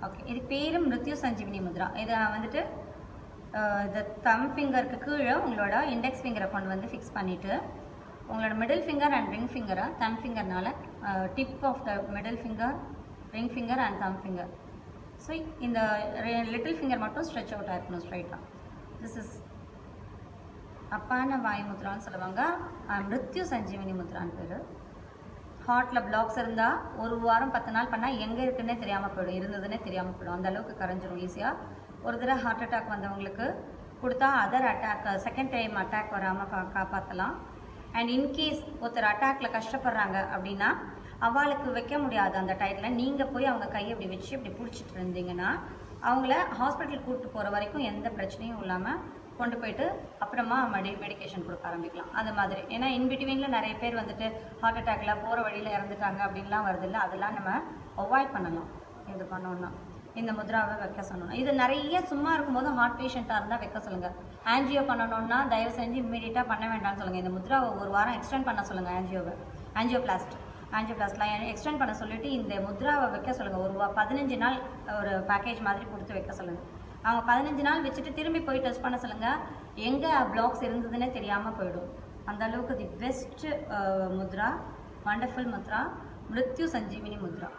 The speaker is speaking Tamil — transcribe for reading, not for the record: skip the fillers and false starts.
ஓகே, இது பேரும் மிருத்யு சஞ்சீவினி முத்ரா. இதை வந்துட்டு இந்த தம் ஃபிங்கருக்கு கீழே உங்களோட இண்டெக்ஸ் ஃபிங்கரை கொண்டு வந்து ஃபிக்ஸ் பண்ணிவிட்டு உங்களோட மிடில் ஃபிங்கர் அண்ட் ரிங் ஃபிங்கரை தம் ஃபிங்கர்னால tip of the middle finger, ring finger and thumb finger, so இந்த லிட்டில் ஃபிங்கர் மட்டும் ஸ்ட்ரெச் அவுட் ஆகிருக்கணும் ஸ்ட்ரைட்டாக. திஸ் இஸ் அப்பான வாயு முத்ரான்னு சொல்லுவாங்க. மிருத்யு சஞ்சீவினி முத்ரான்னு பேர். ஹார்ட்டில் பிளாக்ஸ் இருந்தால் ஒரு வாரம் 10 நாள் பண்ணால் எங்கே இருக்குன்னே தெரியாமல் போயிடும், இருந்ததுன்னே தெரியாமல் போயிடும், அந்தளவுக்கு கரைஞ்சிரும் ஈஸியாக. ஒரு தடவை ஹார்ட் அட்டாக் வந்தவங்களுக்கு கொடுத்தா other attack, second time attack வராமல் காப்பாற்றலாம். அண்ட் இன்கேஸ் ஒருத்தர் அட்டாக்ல கஷ்டப்படுறாங்க அப்படின்னா அவளுக்கு வைக்க முடியாது அந்த டைத்தில், நீங்கள் போய் அவங்க கையை இப்படி வச்சு இப்படி பிடிச்சிட்டு இருந்தீங்கன்னா அவங்கள ஹாஸ்பிட்டல் கூப்பிட்டு போகிற வரைக்கும் எந்த பிரச்சனையும் இல்லாமல் கொண்டு போயிட்டு அப்புறமா மெடிக்கேஷன் கொடுக்க ஆரம்பிக்கலாம். அந்த மாதிரி. ஏன்னா இன்பிட்வீனில் நிறைய பேர் வந்துட்டு ஹார்ட் அட்டாக்ல போகிற வழியில் இறந்துட்டாங்க அப்படின்லாம் வருது இல்லை, அதெல்லாம் நம்ம அவாய்ட் பண்ணலாம். இது பண்ணோன்னா இந்த முத்ராவை வைக்க சொன்னோம். இது நிறைய சும்மா இருக்கும்போது ஹார்ட் பேஷண்ட்டாக இருந்தால் வைக்க சொல்லுங்கள். ஆன்ஜியோ பண்ணணுன்னா தயவு செஞ்சு இம்மீடியட்டாக பண்ண வேண்டாம்னு சொல்லுங்கள். இந்த முத்ராவை ஒரு வாரம் எக்ஸ்டெண்ட் பண்ண சொல்லுங்கள். ஆன்ஜியோபிளாஸ்ட்லாம் எக்ஸ்டெண்ட் பண்ண சொல்லிவிட்டு இந்த முத்ராவை வைக்க சொல்லுங்கள். ஒரு 15 நாள் ஒரு பேக்கேஜ் மாதிரி கொடுத்து வைக்க சொல்லுங்கள். அவங்க 15 நாள் வச்சுட்டு திரும்பி போய் டெஸ்ட் பண்ண சொல்லுங்கள். எங்கே பிளாக்ஸ் இருந்ததுன்னே தெரியாமல் போயிடும். அந்த அளவுக்கு the best Mudra, wonderful Mudra, மிருத்யு சஞ்சீவினி முத்ரா.